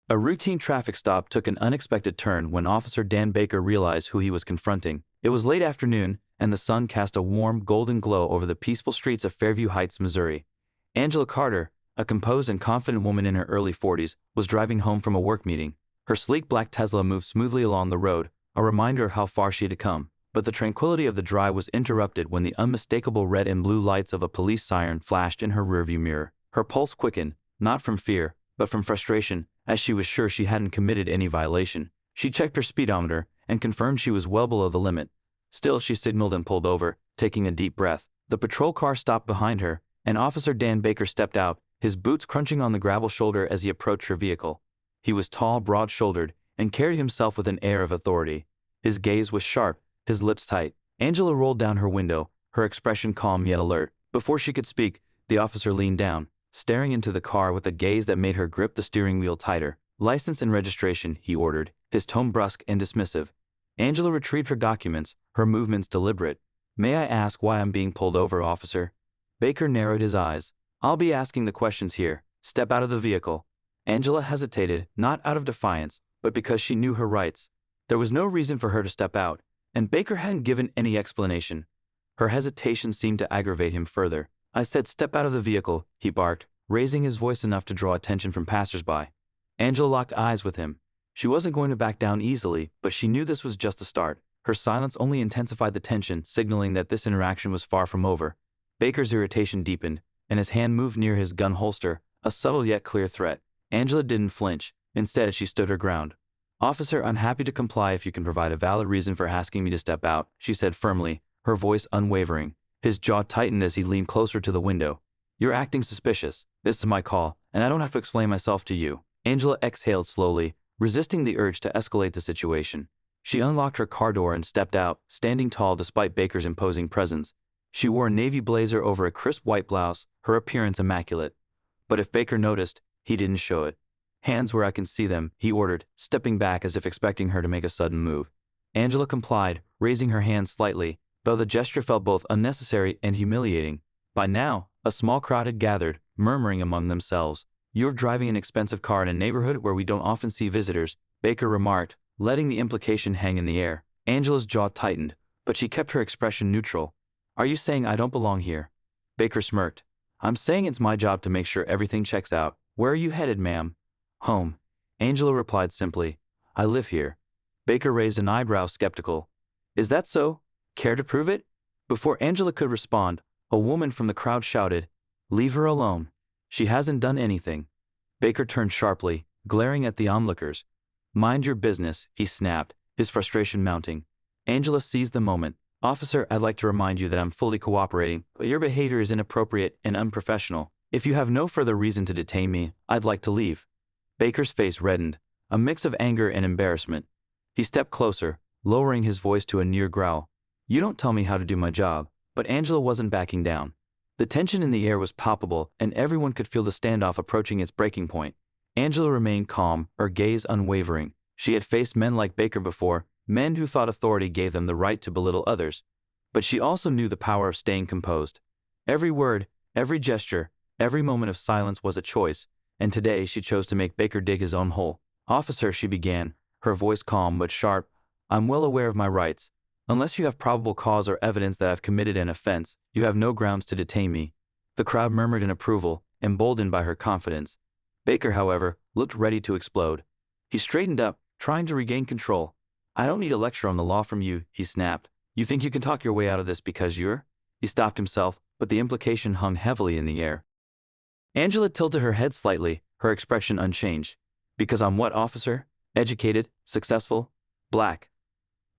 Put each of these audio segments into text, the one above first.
A routine traffic stop took an unexpected turn when Officer Dan Baker realized who he was confronting. It was late afternoon, and the sun cast a warm, golden glow over the peaceful streets of Fairview Heights, Missouri. Angela Carter, a composed and confident woman in her early 40s, was driving home from a work meeting. Her sleek black Tesla moved smoothly along the road, a reminder of how far she had come. But the tranquility of the drive was interrupted when the unmistakable red and blue lights of a police siren flashed in her rearview mirror. Her pulse quickened, not from fear, but from frustration, as she was sure she hadn't committed any violation. She checked her speedometer and confirmed she was well below the limit. Still, she signaled and pulled over, taking a deep breath. The patrol car stopped behind her, and Officer Dan Baker stepped out, his boots crunching on the gravel shoulder as he approached her vehicle. He was tall, broad-shouldered, and carried himself with an air of authority. His gaze was sharp, his lips tight. Angela rolled down her window, her expression calm yet alert. Before she could speak, the officer leaned down, staring into the car with a gaze that made her grip the steering wheel tighter. "License and registration," he ordered, his tone brusque and dismissive. Angela retrieved her documents, her movements deliberate. "May I ask why I'm being pulled over, officer?" Baker narrowed his eyes. "I'll be asking the questions here. Step out of the vehicle." Angela hesitated, not out of defiance, but because she knew her rights. There was no reason for her to step out, and Baker hadn't given any explanation. Her hesitation seemed to aggravate him further. "I said step out of the vehicle," he barked, raising his voice enough to draw attention from passersby. Angela locked eyes with him. She wasn't going to back down easily, but she knew this was just the start. Her silence only intensified the tension, signaling that this interaction was far from over. Baker's irritation deepened, and his hand moved near his gun holster, a subtle yet clear threat. Angela didn't flinch. Instead, she stood her ground. "Officer, I'm happy to comply if you can provide a valid reason for asking me to step out," she said firmly, her voice unwavering. His jaw tightened as he leaned closer to the window. "You're acting suspicious. This is my call, and I don't have to explain myself to you." Angela exhaled slowly, resisting the urge to escalate the situation. She unlocked her car door and stepped out, standing tall despite Baker's imposing presence. She wore a navy blazer over a crisp white blouse, her appearance immaculate. But if Baker noticed, he didn't show it. "Hands where I can see them," he ordered, stepping back as if expecting her to make a sudden move. Angela complied, raising her hands slightly, though the gesture felt both unnecessary and humiliating. By now, a small crowd had gathered, murmuring among themselves. "You're driving an expensive car in a neighborhood where we don't often see visitors," Baker remarked, letting the implication hang in the air. Angela's jaw tightened, but she kept her expression neutral. "Are you saying I don't belong here?" Baker smirked. "I'm saying it's my job to make sure everything checks out. Where are you headed, ma'am?" "Home." Angela replied simply. "I live here." Baker raised an eyebrow, skeptical. "Is that so? Care to prove it?" Before Angela could respond, a woman from the crowd shouted, "Leave her alone. She hasn't done anything." Baker turned sharply, glaring at the onlookers. "Mind your business," he snapped, his frustration mounting. Angela seized the moment. "Officer, I'd like to remind you that I'm fully cooperating, but your behavior is inappropriate and unprofessional. If you have no further reason to detain me, I'd like to leave." Baker's face reddened, a mix of anger and embarrassment. He stepped closer, lowering his voice to a near growl. "You don't tell me how to do my job." But Angela wasn't backing down. The tension in the air was palpable, and everyone could feel the standoff approaching its breaking point. Angela remained calm, her gaze unwavering. She had faced men like Baker before, men who thought authority gave them the right to belittle others. But she also knew the power of staying composed. Every word, every gesture, every moment of silence was a choice, and today she chose to make Baker dig his own hole. "Officer," she began, her voice calm but sharp, "I'm well aware of my rights. Unless you have probable cause or evidence that I've committed an offense, you have no grounds to detain me." The crowd murmured in approval, emboldened by her confidence. Baker, however, looked ready to explode. He straightened up, trying to regain control. "I don't need a lecture on the law from you," he snapped. "You think you can talk your way out of this because you're—" He stopped himself, but the implication hung heavily in the air. Angela tilted her head slightly, her expression unchanged. "Because I'm what, officer? Educated, successful, black."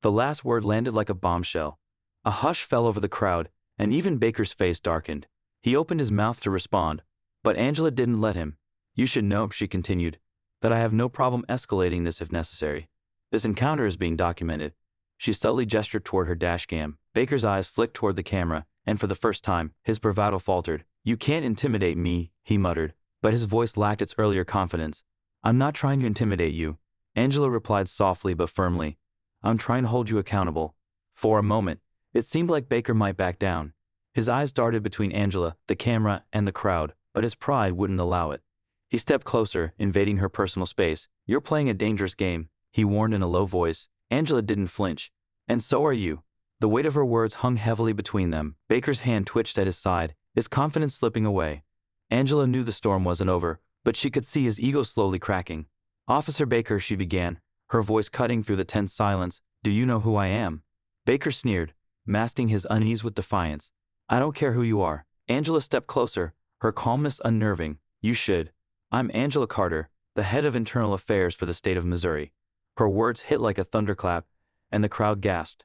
The last word landed like a bombshell. A hush fell over the crowd, and even Baker's face darkened. He opened his mouth to respond, but Angela didn't let him. "You should know," she continued, "that I have no problem escalating this if necessary. This encounter is being documented." She subtly gestured toward her dashcam. Baker's eyes flicked toward the camera, and for the first time, his bravado faltered. "You can't intimidate me," he muttered, but his voice lacked its earlier confidence. "I'm not trying to intimidate you," Angela replied softly but firmly. "I'm trying to hold you accountable." For a moment, it seemed like Baker might back down. His eyes darted between Angela, the camera, and the crowd, but his pride wouldn't allow it. He stepped closer, invading her personal space. "You're playing a dangerous game," he warned in a low voice. Angela didn't flinch. "And so are you." The weight of her words hung heavily between them. Baker's hand twitched at his side, his confidence slipping away. Angela knew the storm wasn't over, but she could see his ego slowly cracking. "Officer Baker," she began, her voice cutting through the tense silence, "do you know who I am?" Baker sneered, masking his unease with defiance. "I don't care who you are." Angela stepped closer, her calmness unnerving. "You should. I'm Angela Carter, the head of internal affairs for the state of Missouri." Her words hit like a thunderclap, and the crowd gasped.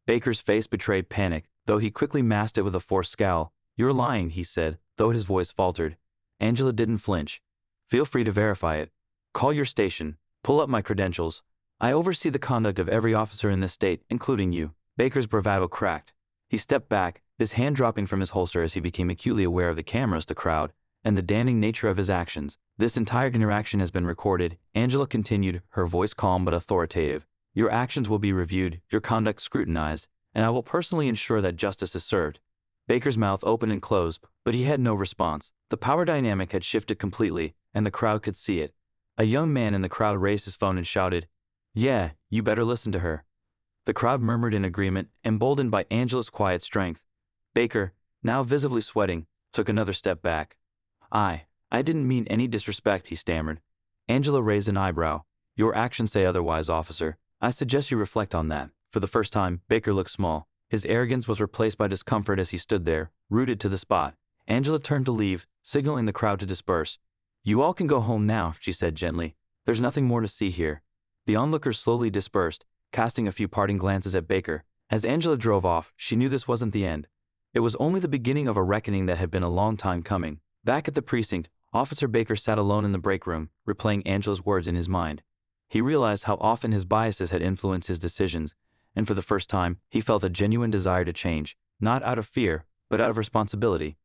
Baker's face betrayed panic, though he quickly masked it with a forced scowl. "You're lying," he said, though his voice faltered. Angela didn't flinch. "Feel free to verify it. Call your station. Pull up my credentials. I oversee the conduct of every officer in this state, including you." Baker's bravado cracked. He stepped back, his hand dropping from his holster as he became acutely aware of the cameras, the crowd, and the damning nature of his actions. "This entire interaction has been recorded," Angela continued, her voice calm but authoritative. "Your actions will be reviewed, your conduct scrutinized, and I will personally ensure that justice is served." Baker's mouth opened and closed, but he had no response. The power dynamic had shifted completely, and the crowd could see it. A young man in the crowd raised his phone and shouted, "Yeah, you better listen to her." The crowd murmured in agreement, emboldened by Angela's quiet strength. Baker, now visibly sweating, took another step back. I didn't mean any disrespect," he stammered. Angela raised an eyebrow. "Your actions say otherwise, officer. I suggest you reflect on that." For the first time, Baker looked small. His arrogance was replaced by discomfort as he stood there, rooted to the spot. Angela turned to leave, signaling the crowd to disperse. "You all can go home now," she said gently. "There's nothing more to see here." The onlookers slowly dispersed, casting a few parting glances at Baker. As Angela drove off, she knew this wasn't the end. It was only the beginning of a reckoning that had been a long time coming. Back at the precinct, Officer Baker sat alone in the break room, replaying Angela's words in his mind. He realized how often his biases had influenced his decisions, and for the first time, he felt a genuine desire to change, not out of fear, but out of responsibility.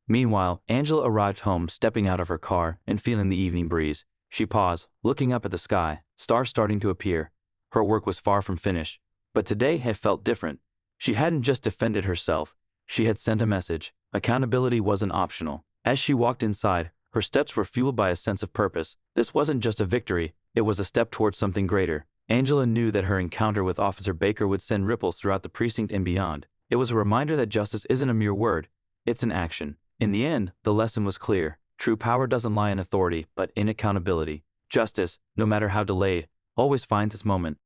Meanwhile, Angela arrived home, stepping out of her car and feeling the evening breeze. She paused, looking up at the sky, stars starting to appear. Her work was far from finished, but today had felt different. She hadn't just defended herself, she had sent a message. Accountability wasn't optional. As she walked inside, her steps were fueled by a sense of purpose. This wasn't just a victory, it was a step towards something greater. Angela knew that her encounter with Officer Baker would send ripples throughout the precinct and beyond. It was a reminder that justice isn't a mere word, it's an action. In the end, the lesson was clear. True power doesn't lie in authority, but in accountability. Justice, no matter how delayed, always finds its moment.